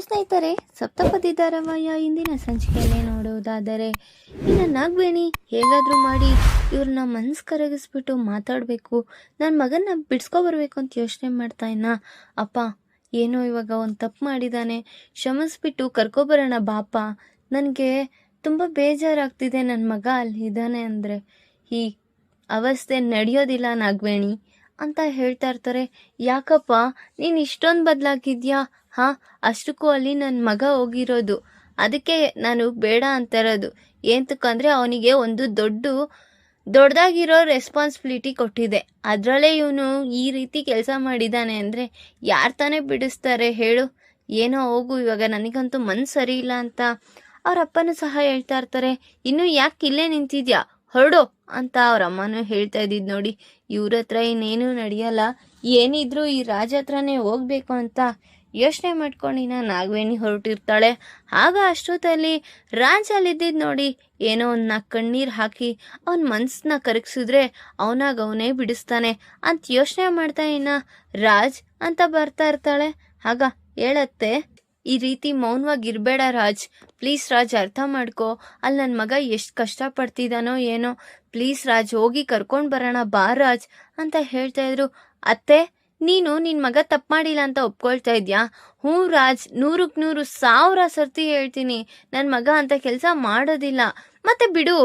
ಸ್ನೇಹಿತರೆ, ಸಪ್ತಪದಿ ಧಾರಾವಾಹಿಯ ಇಂದಿನ ಸಂಚಿಕೆಯಲ್ಲಿ ನೋಡುವುದಾದರೆ, ಇನ್ನು ನಾಗವೇಣಿ ಹೇಗಾದರೂ ಮಾಡಿ ಇವ್ರನ್ನ ಮನಸ್ಸು ಕರಗಿಸ್ಬಿಟ್ಟು ಮಾತಾಡಬೇಕು, ನನ್ನ ಮಗನ ಬಿಡಿಸ್ಕೊಬರ್ಬೇಕು ಅಂತ ಯೋಚನೆ ಮಾಡ್ತಾ ಇನ್ನ. ಅಪ್ಪ ಏನೋ ಇವಾಗ ಒಂದು ತಪ್ಪು ಮಾಡಿದ್ದಾನೆ, ಕ್ಷಮಿಸ್ಬಿಟ್ಟು ಕರ್ಕೊಬರೋಣ ಬಾಪ, ನನಗೆ ತುಂಬ ಬೇಜಾರಾಗ್ತಿದೆ, ನನ್ನ ಮಗ ಅಲ್ಲಿದ್ದಾನೆ ಅಂದರೆ ಈ ಅವಸ್ಥೆ ನಡೆಯೋದಿಲ್ಲ ನಾಗವೇಣಿ ಅಂತ ಹೇಳ್ತಾ ಇರ್ತಾರೆ. ಯಾಕಪ್ಪ ನೀನು ಇಷ್ಟೊಂದು ಬದಲಾಗಿದ್ಯಾ? ಅಷ್ಟಕ್ಕೂ ಅಲ್ಲಿ ನನ್ನ ಮಗ ಹೋಗಿರೋದು, ಅದಕ್ಕೆ ನಾನು ಬೇಡ ಅಂತ ಇರೋದು. ಏಂತಕ್ಕಂದರೆ ಅವನಿಗೆ ಒಂದು ದೊಡ್ಡದಾಗಿರೋ ರೆಸ್ಪಾನ್ಸಿಬಿಲಿಟಿ ಕೊಟ್ಟಿದೆ, ಅದರಲ್ಲೇ ಇವನು ಈ ರೀತಿ ಕೆಲಸ ಮಾಡಿದ್ದಾನೆ ಅಂದರೆ ಯಾರು ತಾನೇ ಬಿಡಿಸ್ತಾರೆ ಹೇಳು? ಏನೋ ಹೋಗು, ಇವಾಗ ನನಗಂತೂ ಮನಸ್ಸು ಸರಿ ಇಲ್ಲ ಅಂತ ಅವ್ರ ಅಪ್ಪನೂ ಸಹ ಹೇಳ್ತಾ ಇರ್ತಾರೆ. ಇನ್ನು ಯಾಕೆ ಇಲ್ಲೇ ನಿಂತಿದ್ಯಾ, ಹೊರಡು ಅಂತ ಅವ್ರ ಅಮ್ಮನೂ ಹೇಳ್ತಾ ಇದ್ದಿದ್ದು ನೋಡಿ. ಇವ್ರ ಹತ್ರ ಇನ್ನೇನು ನಡೆಯಲ್ಲ, ಏನಿದ್ರು ಈ ರಾಜ ಹತ್ರನೇ ಹೋಗ್ಬೇಕು ಅಂತ ಯೋಚನೆ ಮಾಡ್ಕೊಂಡಿನ ನಾಗವೇಣಿ ಹೊರಟಿರ್ತಾಳೆ. ಆಗ ಅಷ್ಟೊತ್ತಲ್ಲಿ ರಾಜ್ ಅಲ್ಲಿದ್ದಿದ್ದು ನೋಡಿ, ಏನೋ ಒಂದು ಕಣ್ಣೀರು ಹಾಕಿ ಅವನ ಮನಸ್ಸನ್ನ ಕರಗಿಸಿದ್ರೆ ಅವನೇ ಬಿಡಿಸ್ತಾನೆ ಅಂತ ಯೋಚನೆ ಮಾಡ್ತಾ ಇನ್ನ ರಾಜ್ ಅಂತ ಬರ್ತಾ ಇರ್ತಾಳೆ. ಆಗ ಹೇಳತ್ತೆ, ಈ ರೀತಿ ಮೌನವಾಗಿರ್ಬೇಡ ರಾಜ್, ಪ್ಲೀಸ್ ರಾಜ್ ಅರ್ಥ ಮಾಡ್ಕೋ, ಅಲ್ಲಿ ನನ್ನ ಮಗ ಎಷ್ಟು ಕಷ್ಟಪಡ್ತಿದ್ದಾನೋ ಏನೋ, ಪ್ಲೀಸ್ ರಾಜ್ ಹೋಗಿ ಕರ್ಕೊಂಡು ಬರೋಣ ಬಾ ರಾಜ್ ಅಂತ ಹೇಳ್ತಾ ಇದ್ರು. ಅತ್ತೆ, ನೀನು ನಿನ್ನ ಮಗ ತಪ್ಪು ಮಾಡಿಲ್ಲ ಅಂತ ಒಪ್ಕೊಳ್ತಾ ಇದ್ಯಾ? ಹ್ಞೂ ರಾಜ್, 100,1000 ಸರ್ತಿ ಹೇಳ್ತೀನಿ, ನನ್ನ ಮಗ ಅಂತ ಕೆಲಸ ಮಾಡೋದಿಲ್ಲ. ಮತ್ತೆ ಬಿಡು,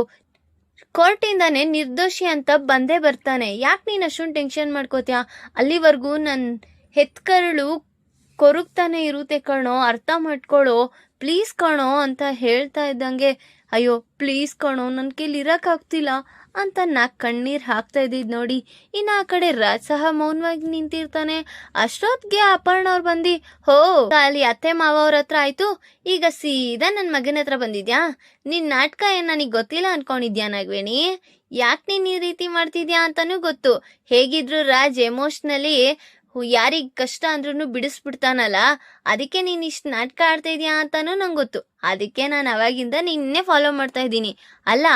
ಕೋರ್ಟಿಂದಾನೆ ನಿರ್ದೋಷಿ ಅಂತ ಬಂದೇ ಬರ್ತಾನೆ, ಯಾಕೆ ನೀನು ಅಷ್ಟೊಂದು ಟೆನ್ಷನ್ ಮಾಡ್ಕೋತೀಯ? ಅಲ್ಲಿವರೆಗೂ ನನ್ನ ಹೆತ್ಕರಳು ಕೊರಗ್ತಾನೆ ಇರುತ್ತೆ ಕಣೋ, ಅರ್ಥ ಮಾಡ್ಕೊಳ್ಳೋ ಪ್ಲೀಸ್ ಕಣೋ ಅಂತ ಹೇಳ್ತಾ ಇದ್ದಂಗೆ, ಅಯ್ಯೋ ಪ್ಲೀಸ್ ಕಣೋ, ನನ್ನ ಕೈಲಿ ಇರೋಕ್ಕಾಗ್ತಿಲ್ಲ ಅಂತ ಕಣ್ಣೀರು ಹಾಕ್ತಾ ಇದ್ದಿದ್ದು ನೋಡಿ. ಇನ್ನು ಆ ಕಡೆ ರಾಜ್ ಸಹ ಮೌನವಾಗಿ ನಿಂತಿರ್ತಾನೆ. ಅಷ್ಟೊತ್ತಿಗೆ ಅಪರ್ಣ ಅವ್ರು ಬಂದು, ಹೋ ಅಲ್ಲಿ ಅತ್ತೆ ಮಾವ ಅವ್ರ ಹತ್ರ ಆಯ್ತು, ಈಗ ಸೀದಾ ನನ್ನ ಮಗನ ಹತ್ರ ಬಂದಿದ್ಯಾ? ನಿನ್ನ ನಾಟಕ ಏನು ನನಗೆ ಗೊತ್ತಿಲ್ಲ ಅನ್ಕೊಂಡಿದ್ಯಾ ನಾಗವೇಣಿ? ಯಾಕೆ ನೀನು ಈ ರೀತಿ ಮಾಡ್ತಿದ್ಯಾ ಅಂತಾನೂ ಗೊತ್ತು. ಹೇಗಿದ್ರು ರಾಜ್ ಎಮೋಷ್ನಲಿ ಯಾರಿಗೆ ಕಷ್ಟ ಅಂದ್ರೂ ಬಿಡಿಸ್ಬಿಡ್ತಾನಲ್ಲ, ಅದಕ್ಕೆ ನೀನು ಇಷ್ಟು ನಾಟಕ ಆಡ್ತಾ ಇದೀಯಾ ಅಂತಾನೂ ನಂಗೆ ಗೊತ್ತು. ಅದಕ್ಕೆ ನಾನು ಅವಾಗಿಂದ ನಿನ್ನೆ ಫಾಲೋ ಮಾಡ್ತಾ ಇದ್ದೀನಿ. ಅಲ್ಲ,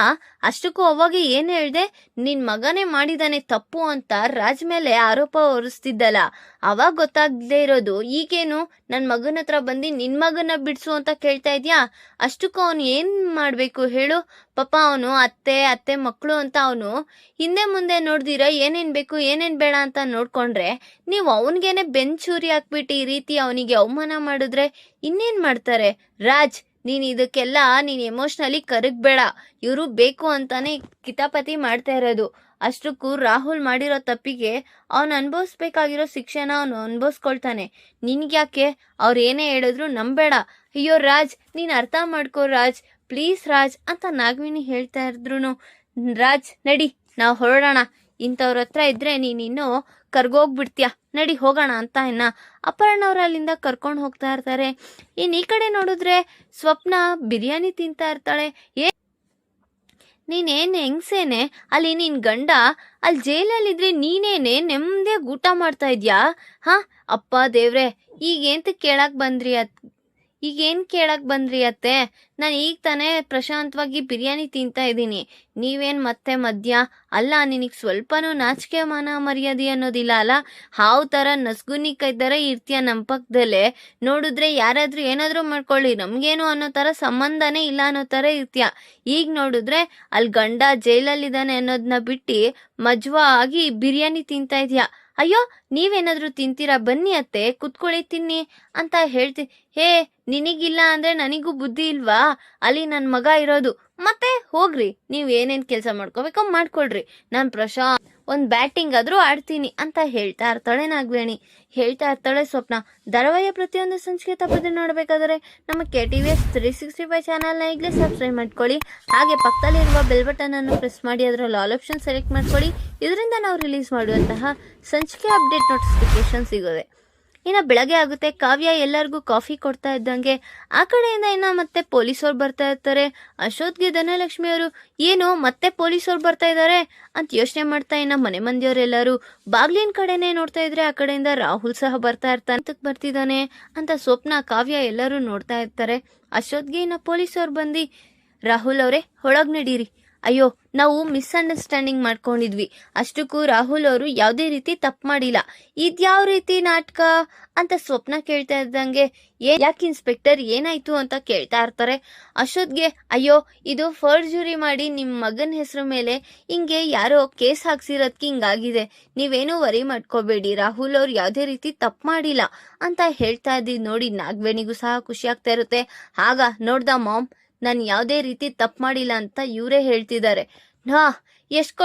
ಅಷ್ಟಕ್ಕೂ ಅವಾಗ ಏನು ಹೇಳ್ದೆ, ನಿನ್ನ ಮಗನೇ ಮಾಡಿದಾನೆ ತಪ್ಪು ಅಂತ ರಾಜ್ ಮೇಲೆ ಆರೋಪ ಹೊರಿಸ್ತಿದ್ದಲ್ಲ, ಅವಾಗ ಗೊತ್ತಾಗದೇ ಇರೋದು ಈಗೇನು ನನ್ನ ಮಗನ ಹತ್ರ ಬಂದು ನಿನ್ನ ಮಗನ ಬಿಡಿಸು ಅಂತ ಕೇಳ್ತಾ ಇದೆಯಾ? ಅಷ್ಟಕ್ಕೂ ಅವನು ಏನು ಮಾಡಬೇಕು ಹೇಳು? ಪಾಪ ಅವನು ಅತ್ತೆ ಮಕ್ಕಳು ಅಂತ ಅವನು ಹಿಂದೆ ಮುಂದೆ ನೋಡ್ದಿರ ಏನೇನು ಬೇಕು ಏನೇನು ಬೇಡ ಅಂತ ನೋಡ್ಕೊಂಡ್ರೆ, ನೀವು ಅವನಿಗೇನೆ ಬೆಂಚೂರಿ ಹಾಕ್ಬಿಟ್ಟು ಈ ರೀತಿ ಅವನಿಗೆ ಅವಮಾನ ಮಾಡಿದ್ರೆ ಇನ್ನೇನು ಮಾಡ್ತಾರೆ? ರಾಜ್, ನೀನು ಇದಕ್ಕೆಲ್ಲ ನೀನು ಎಮೋಷ್ನಲಿ ಕರಗಬೇಡ, ಇವರು ಬೇಕು ಅಂತಾನೆ ಕಿತಾಪತಿ ಮಾಡ್ತಾ ಇರೋದು. ಅಷ್ಟಕ್ಕೂ ರಾಹುಲ್ ಮಾಡಿರೋ ತಪ್ಪಿಗೆ ಅವನು ಅನುಭವಿಸ್ಬೇಕಾಗಿರೋ ಶಿಕ್ಷೆನ ಅವನು ಅನುಭವಿಸ್ಕೊಳ್ತಾನೆ. ನಿನ್ಗ್ಯಾಕೆ ಅವ್ರು ಏನೇ ಹೇಳಿದ್ರು ನಂಬೇಡ. ಅಯ್ಯೋ ರಾಜ್, ನೀನು ಅರ್ಥ ಮಾಡ್ಕೋ ರಾಜ್, ಪ್ಲೀಸ್ ರಾಜ್ ಅಂತ ನಾಗವೇಣಿ ಹೇಳ್ತಾ ಇದ್ರು. ರಾಜ್ ನಡಿ, ನಾವು ಹೊರಡೋಣ, ಇಂಥವ್ರ ಹತ್ರ ಇದ್ರೆ ನೀನಿನ್ನೂ ಕರ್ಗೋಗ್ಬಿಡ್ತೀಯ, ನಡಿ ಹೋಗೋಣ ಅಂತ ಇನ್ನ ಅಪರ್ಣವ್ರು ಅಲ್ಲಿಂದ ಕರ್ಕೊಂಡು ಹೋಗ್ತಾ ಇರ್ತಾರೆ. ಇನ್ನು ಈ ಕಡೆ ನೋಡಿದ್ರೆ ಸ್ವಪ್ನ ಬಿರಿಯಾನಿ ತಿಂತಾ ಇರ್ತಾಳೆ. ನೀನೇನು ಹೆಂಗ್ಸೇನೆ ಅಲ್ಲಿ, ನಿನ್ನ ಗಂಡ ಅಲ್ಲಿ ಜೈಲಲ್ಲಿದ್ರೆ ನೀನೇನೆ ನೆಮ್ಮದಿಯಾಗಿ ಊಟ ಮಾಡ್ತಾ ಇದ್ಯಾ? ಅಪ್ಪ ದೇವ್ರೆ, ಈಗೇನು ಕೇಳಕ್ ಬಂದ್ರಿ ಅತ್ತೆ? ನಾನು ಈಗ ತಾನೇ ಪ್ರಶಾಂತವಾಗಿ ಬಿರಿಯಾನಿ ತಿಂತಾ ಇದ್ದೀನಿ, ನೀವೇನು ಮತ್ತೆ ಮಧ್ಯ? ಅಲ್ಲ, ನಿನಗೆ ಸ್ವಲ್ಪನೂ ನಾಚಿಕೆ ಮಾನ ಮರ್ಯಾದೆ ಅನ್ನೋದಿಲ್ಲ ಅಲ್ಲ? ಹಾವು ಥರ ನಸ್ಗುನಿ ಕೈದಾರ ಇರ್ತೀಯ ನಮ್ಮ ಪಕ್ಕದಲ್ಲೇ, ನೋಡಿದ್ರೆ ಯಾರಾದರೂ ಏನಾದರೂ ಮಾಡ್ಕೊಳ್ಳಿ, ನಮಗೇನು ಅನ್ನೋ ಥರ ಸಂಬಂಧನೇ ಇಲ್ಲ ಅನ್ನೋ ಥರ ಇರ್ತೀಯ. ಈಗ ನೋಡಿದ್ರೆ ಅಲ್ಲಿ ಗಂಡ ಜೈಲಲ್ಲಿದ್ದಾನೆ ಅನ್ನೋದನ್ನ ಬಿಟ್ಟು ಮಜ್ವಾ ಆಗಿ ಬಿರಿಯಾನಿ ತಿಂತಾ ಇದೆಯಾ? ಅಯ್ಯೋ, ನೀವೇನಾದರೂ ತಿಂತೀರಾ? ಬನ್ನಿ ಅತ್ತೆ, ಕುತ್ಕೊಳ್ಳಿ ತಿನ್ನಿ ಅಂತ ಹೇಳ್ತೀನಿ. ನಿನಗಿಲ್ಲ ಅಂದರೆ ನನಗೂ ಬುದ್ಧಿ ಇಲ್ವಾ? ಅಲ್ಲಿ ನನ್ನ ಮಗ ಇರೋದು. ಮತ್ತೆ ಹೋಗ್ರಿ, ನೀವು ಏನೇನು ಕೆಲಸ ಮಾಡ್ಕೋಬೇಕೋ ಮಾಡ್ಕೊಳ್ರಿ, ನಾನು ಪ್ರಶಾಂತ್ ಒಂದು ಬ್ಯಾಟಿಂಗ್ ಆದರೂ ಆಡ್ತೀನಿ ಅಂತ ಹೇಳ್ತಾ ಇರ್ತಾಳೆ ನಾಗವೇಣಿ. ಹೇಳ್ತಾ ಇರ್ತಾಳೆ ಸ್ವಪ್ನ. ಧಾರಾವಾಹಿಯ ಪ್ರತಿಯೊಂದು ಸಂಚಿಕೆ ತಪ್ಪದೆ ನೋಡಬೇಕಾದ್ರೆ ನಮ್ಮ KTVS 365 ಚಾನಲ್ನ ಈಗಲೇ ಸಬ್ಸ್ಕ್ರೈಬ್ ಮಾಡ್ಕೊಳ್ಳಿ. ಹಾಗೆ ಪಕ್ಕದಲ್ಲಿರುವ ಬೆಲ್ ಬಟನ್ ಅನ್ನು ಪ್ರೆಸ್ ಮಾಡಿ ಅದರಲ್ಲಿ ಆಲ್ ಆಪ್ಷನ್ ಸೆಲೆಕ್ಟ್ ಮಾಡ್ಕೊಳ್ಳಿ. ಇದರಿಂದ ನಾವು ರಿಲೀಸ್ ಮಾಡುವಂತಹ ಸಂಚಿಕೆ ಅಪ್ಡೇಟ್ ನೋಟಿಫಿಕೇಶನ್ ಸಿಗೋದೆ. ಇನ್ನು ಬೆಳಗ್ಗೆ ಆಗುತ್ತೆ, ಕಾವ್ಯ ಎಲ್ಲರಿಗೂ ಕಾಫಿ ಕೊಡ್ತಾ ಇದ್ದಂಗೆ ಆ ಕಡೆಯಿಂದ ಇನ್ನು ಮತ್ತೆ ಪೊಲೀಸವ್ರು ಬರ್ತಾ ಇರ್ತಾರೆ. ಅಷ್ಟೊತ್ತಿಗೆ ಧನಲಕ್ಷ್ಮಿ ಅವರು, ಏನು ಮತ್ತೆ ಪೊಲೀಸವ್ರು ಬರ್ತಾ ಇದ್ದಾರೆ ಅಂತ ಯೋಚನೆ ಮಾಡ್ತಾ ಇನ್ನ ಮನೆ ಮಂದಿಯವರೆಲ್ಲರೂ ಬಾಗ್ಲಿನ ಕಡೆನೇ ನೋಡ್ತಾ ಇದ್ರೆ, ಆ ಕಡೆಯಿಂದ ರಾಹುಲ್ ಸಹ ಬರ್ತಿದ್ದಾನೆ ಅಂತ ಸ್ವಪ್ನ ಕಾವ್ಯ ಎಲ್ಲರೂ ನೋಡ್ತಾ ಇರ್ತಾರೆ. ಅಷ್ಟೊತ್ತಿಗೆ ಇನ್ನು ಪೊಲೀಸವ್ರು ಬಂದು, ರಾಹುಲ್ ಅವರೇ ಒಳಗೆ ನಡೀರಿ ಅಯ್ಯೋ ನಾವು ಮಿಸ್ಅಂಡರ್ಸ್ಟ್ಯಾಂಡಿಂಗ್ ಮಾಡ್ಕೊಂಡಿದ್ವಿ, ಅಷ್ಟಕ್ಕೂ ರಾಹುಲ್ ಅವರು ಯಾವುದೇ ರೀತಿ ತಪ್ಪು ಮಾಡಿಲ್ಲ, ಇದ್ಯಾವ ರೀತಿ ನಾಟಕ ಅಂತ ಸ್ವಪ್ನ ಕೇಳ್ತಾ ಇದ್ದಂಗೆ ಯಾಕೆ ಇನ್ಸ್ಪೆಕ್ಟರ್ ಏನಾಯ್ತು ಅಂತ ಕೇಳ್ತಾ ಇರ್ತಾರೆ. ಅಷ್ಟೊತ್ಗೆ ಅಯ್ಯೋ ಇದು ಫೋರ್ಜರಿ ಮಾಡಿ ನಿಮ್ಮ ಮಗನ ಹೆಸರು ಮೇಲೆ ಹಿಂಗೆ ಯಾರೋ ಕೇಸ್ ಹಾಕ್ಸಿರೋದಕ್ಕೆ ಹಿಂಗಾಗಿದೆ, ನೀವೇನೂ ವರಿ ಮಾಡ್ಕೋಬೇಡಿ, ರಾಹುಲ್ ಅವ್ರು ಯಾವುದೇ ರೀತಿ ತಪ್ಪು ಮಾಡಿಲ್ಲ ಅಂತ ಹೇಳ್ತಾ ಇದ್ದಿದ್ದು ನೋಡಿ ನಾಗವೇಣಿಗೂ ಸಹ ಖುಷಿ ಆಗ್ತಾ ಇರುತ್ತೆ. ಆಗ ನೋಡ್ದ ಮಾಮ್, ನಾನು ಯಾವುದೇ ರೀತಿ ತಪ್ಪು ಮಾಡಿಲ್ಲ ಅಂತ ಇವರೇ ಹೇಳ್ತಿದ್ದಾರೆ. ಎಷ್ಟು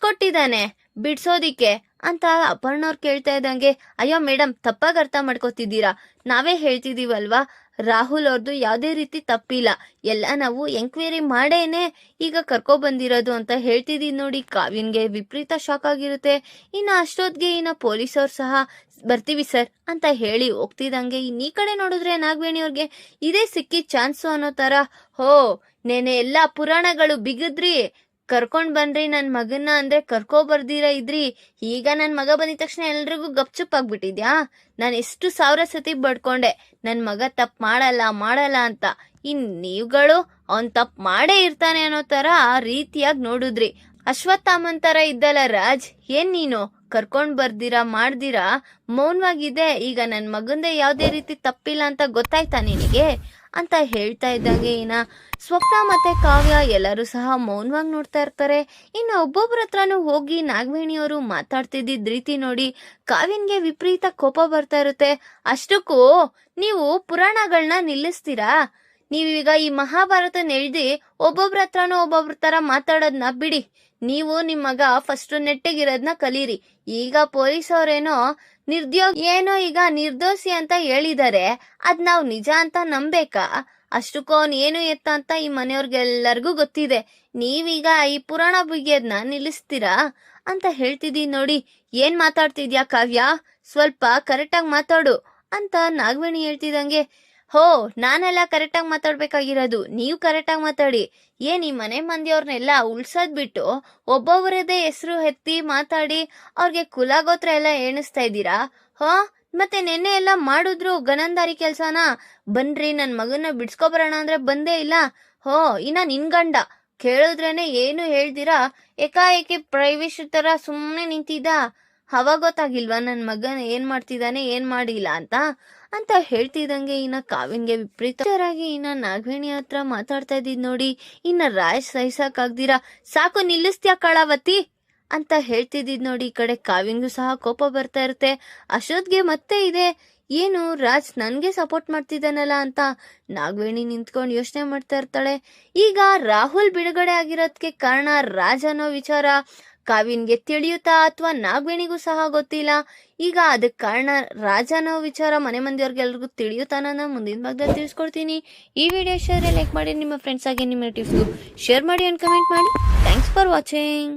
ಕೊಟ್ಟಿದ್ದಾನೆ ಬಿಡ್ಸೋದಿಕ್ಕೆ ಅಂತ ಅಪರ್ಣವ್ರು ಕೇಳ್ತಾ ಇದ್ದಂಗೆ, ಅಯ್ಯೋ ಮೇಡಮ್ ತಪ್ಪಾಗಿ ಅರ್ಥ ಮಾಡ್ಕೋತಿದ್ದೀರಾ, ನಾವೇ ಹೇಳ್ತಿದೀವಲ್ವಾ ರಾಹುಲ್ ಅವ್ರದ್ದು ಯಾವುದೇ ರೀತಿ ತಪ್ಪಿಲ್ಲ, ಎಲ್ಲ ನಾವು ಎಂಕ್ವೈರಿ ಮಾಡೇನೆ ಈಗ ಕರ್ಕೊಬಂದಿರೋದು ಅಂತ ಹೇಳ್ತಿದ್ದೀವಿ ನೋಡಿ. ಕಾವ್ಯನ್ಗೆ ವಿಪರೀತ ಶಾಕ್ ಆಗಿರುತ್ತೆ. ಇನ್ನು ಅಷ್ಟೊತ್ತಿಗೆ ಪೊಲೀಸವ್ರು ಸಹ ಬರ್ತೀವಿ ಸರ್ ಅಂತ ಹೇಳಿ ಹೋಗ್ತಿದ್ದಂಗೆ ಈ ಕಡೆ ನೋಡಿದ್ರೆ ನಾಗವೇಣಿ ಅವ್ರಿಗೆ ಇದೇ ಸಿಕ್ಕಿದ ಚಾನ್ಸು ಅನ್ನೋ ತರ, ಹೋ ನೇನೆ ಎಲ್ಲಾ ಪುರಾಣಗಳು ಬಿಗಿದ್ರಿ, ಕರ್ಕೊಂಡ್ ಬನ್ರಿ ನನ್ ಮಗನ್ನ ಅಂದ್ರೆ ಬರ್ದಿರ ಇದ್ರಿ, ಈಗ ನನ್ ಮಗ ಬಂದಿದ ತಕ್ಷಣ ಎಲ್ರಿಗೂ ಗಪ್ಚುಪ್ ಆಗ್ಬಿಟ್ಟಿದ್ಯಾ? ನಾನು ಎಷ್ಟು 1000 ಸತಿ ಬಡ್ಕೊಂಡೆ ನನ್ ಮಗ ತಪ್ಪು ಮಾಡಲ್ಲ ಅಂತ, ನೀವುಗಳು ಅವ್ನ್ ತಪ್ಪು ಮಾಡೇ ಇರ್ತಾನೆ ಅನ್ನೋ ತರ ಆ ರೀತಿಯಾಗಿ ನೋಡಿದ್ರಿ. ಅಶ್ವತ್ಥಾಮನ್ ತರ ಇದ್ದಲ್ಲ ರಾಜ್, ಏನ್ ನೀನು ಕರ್ಕೊಂಡ್ ಮಾಡ್ದಿರಾ ಮೌನವಾಗಿದೆ, ಈಗ ನನ್ ಮಗಂದೇ ಯಾವುದೇ ರೀತಿ ತಪ್ಪಿಲ್ಲ ಅಂತ ಗೊತ್ತಾಯ್ತಾ ನಿನಗೆ ಅಂತ ಹೇಳ್ತಾ ಇದ್ದಂಗೆ ಸ್ವಪ್ನ ಮತ್ತೆ ಕಾವ್ಯ ಎಲ್ಲರೂ ಸಹ ಮೌನವಾಗಿ ನೋಡ್ತಾ ಇರ್ತಾರೆ. ಇನ್ನು ಒಬ್ಬೊಬ್ಬರ ಹತ್ರನೂ ಹೋಗಿ ನಾಗವೇಣಿಯವರು ಮಾತಾಡ್ತಿದ್ದ ರೀತಿ ನೋಡಿ ಕಾವ್ಯನ್ಗೆ ವಿಪರೀತ ಕೋಪ ಬರ್ತಾ ಇರುತ್ತೆ. ಅಷ್ಟಕ್ಕೂ ನೀವು ಪುರಾಣಗಳನ್ನ ನಿಲ್ಲಿಸ್ತೀರಾ? ನೀವೀಗ ಈ ಮಹಾಭಾರತ ನೆಳ್ದಿ ಒಬ್ಬೊಬ್ರ ಹತ್ರನೂ ಒಬ್ಬೊಬ್ರ ತರ ಮಾತಾಡೋದನ್ನ ಬಿಡಿ, ನೀವು ನಿಮ್ಮ ಮಗ ಫಸ್ಟ್ ನೆಟ್ಟಗಿರೋದನ್ನ ಕಲೀರಿ. ಈಗ ಪೊಲೀಸ್ ಅವರೇನೋ ಈಗ ನಿರ್ದೋಷಿ ಅಂತ ಹೇಳಿದ್ದಾರೆ, ಅದ್ ನಾವು ನಿಜ ಅಂತ ನಂಬೇಕಾ? ಅಷ್ಟಕ್ಕೂ ಅವನ್ ಏನು ಎತ್ತ ಅಂತ ಈ ಮನೆಯವ್ರಿಗೆಲ್ಲರಿಗೂ ಗೊತ್ತಿದೆ, ನೀವೀಗ ಈ ಪುರಾಣ ಬುಗಿಯೋದನ್ನ ನಿಲ್ಲಿಸ್ತೀರಾ ಅಂತ ಹೇಳ್ತಿದೀನಿ ನೋಡಿ. ಏನ್ ಮಾತಾಡ್ತಿದ್ಯಾ ಕಾವ್ಯ, ಸ್ವಲ್ಪ ಕರೆಕ್ಟಾಗಿ ಮಾತಾಡು ಅಂತ ನಾಗವೇಣಿ ಹೇಳ್ತಿದಂಗೆ, ಹೋ ನಾನೆಲ್ಲ ಕರೆಕ್ಟಾಗಿ ಮಾತಾಡ್ಬೇಕಾಗಿರೋದು, ನೀವು ಕರೆಕ್ಟಾಗಿ ಮಾತಾಡಿ. ಈ ಮನೆ ಮಂದಿಯವ್ರನ್ನೆಲ್ಲ ಉಳ್ಸೋದ್ ಬಿಟ್ಟು ಒಬ್ಬೊಬ್ಬರದೇ ಹೆಸರು ಎತ್ತಿ ಮಾತಾಡಿ ಅವ್ರಿಗೆ ಕುಲಗೋತ್ರ ಎಲ್ಲ ಎಣಿಸ್ತಾ ಇದ್ದೀರಾ? ಮತ್ತೆ ನೆನ್ನೆ ಎಲ್ಲ ಮಾಡಿದ್ರು ಗನಂದಾರಿ ಕೆಲ್ಸನ, ಬನ್ರಿ ನನ್ ಮಗನ ಬಿಡ್ಸ್ಕೊಬರೋಣ ಅಂದ್ರೆ ಬಂದೇ ಇಲ್ಲ. ಇನ್ನ ನಿನ್ ಗಂಡ ಕೇಳಿದ್ರೇನೆ ಏನು ಹೇಳ್ದಿರಾ ಏಕಾಏಕಿ ಪ್ರೈವೇಶ್ ತರ ಸುಮ್ಮನೆ ನಿಂತಿದ್ದ, ಅವಾಗ ಗೊತ್ತಾಗಿಲ್ವಾ ನನ್ ಮಗನ ಏನ್ ಮಾಡ್ತಿದ್ದಾನೆ ಏನ್ ಮಾಡಿಲ್ಲ ಅಂತ ಹೇಳ್ತಿದಂಗೆ ಕಾವ್ಯನ್ಗೆ ವಿಪರೀತರಾಗಿ ನಾಗವೇಣಿ ಹತ್ರ ಮಾತಾಡ್ತಾ ಇದ್ದಿದ್ ನೋಡಿ ರಾಜ್ ಸಹಿಸಕ್ಕಾಗ್ದಿರಾ, ಸಾಕು ನಿಲ್ಲಿಸ್ತ್ಯಾ ಕಳಾವತಿ ಅಂತ ಹೇಳ್ತಿದ್ದಿದ್ ನೋಡಿ ಈ ಕಡೆ ಕಾವ್ಯನ್ಗೂ ಸಹ ಕೋಪ ಬರ್ತಾ ಇರುತ್ತೆ. ಅಶೋಕ್ಗೆ ಮತ್ತೆ ಇದೆ, ಏನು ರಾಜ್ ನನ್ಗೆ ಸಪೋರ್ಟ್ ಮಾಡ್ತಿದ್ದಾನಲ್ಲ ಅಂತ ನಾಗವೇಣಿ ನಿಂತ್ಕೊಂಡು ಯೋಚನೆ ಮಾಡ್ತಾ ಇರ್ತಾಳೆ. ಈಗ ರಾಹುಲ್ ಬಿಡುಗಡೆ ಆಗಿರೋದಕ್ಕೆ ಕಾರಣ ರಾಜ್ ಅನ್ನೋ ವಿಚಾರ ಕಾವ್ಯನ್ಗೆ ತಿಳಿಯುತ್ತಾ ಅಥವಾ ನಾಗವೇಣಿಗೂ ಸಹ ಗೊತ್ತಿಲ್ಲ. ಈಗ ಅದಕ್ಕೆ ಕಾರಣ ರಾಜ ಅನ್ನೋ ವಿಚಾರ ಮನೆ ಮಂದಿಯವ್ರಿಗೆಲ್ರಿಗೂ ತಿಳಿಯುತ್ತಾ ನಾನು ಮುಂದಿನ ಭಾಗದಲ್ಲಿ ತಿಳಿಸ್ಕೊಡ್ತೀನಿ. ಈ ವಿಡಿಯೋ ಲೈಕ್ ಮಾಡಿ, ನಿಮ್ಮ ಫ್ರೆಂಡ್ಸ್ ಆಗಿ ನಿಮ್ಮ ರಿಲೇಟಿವ್ಸ್ಗೂ ಶೇರ್ ಮಾಡಿ ಅಂಡ್ ಕಮೆಂಟ್ ಮಾಡಿ. Thanks for watching.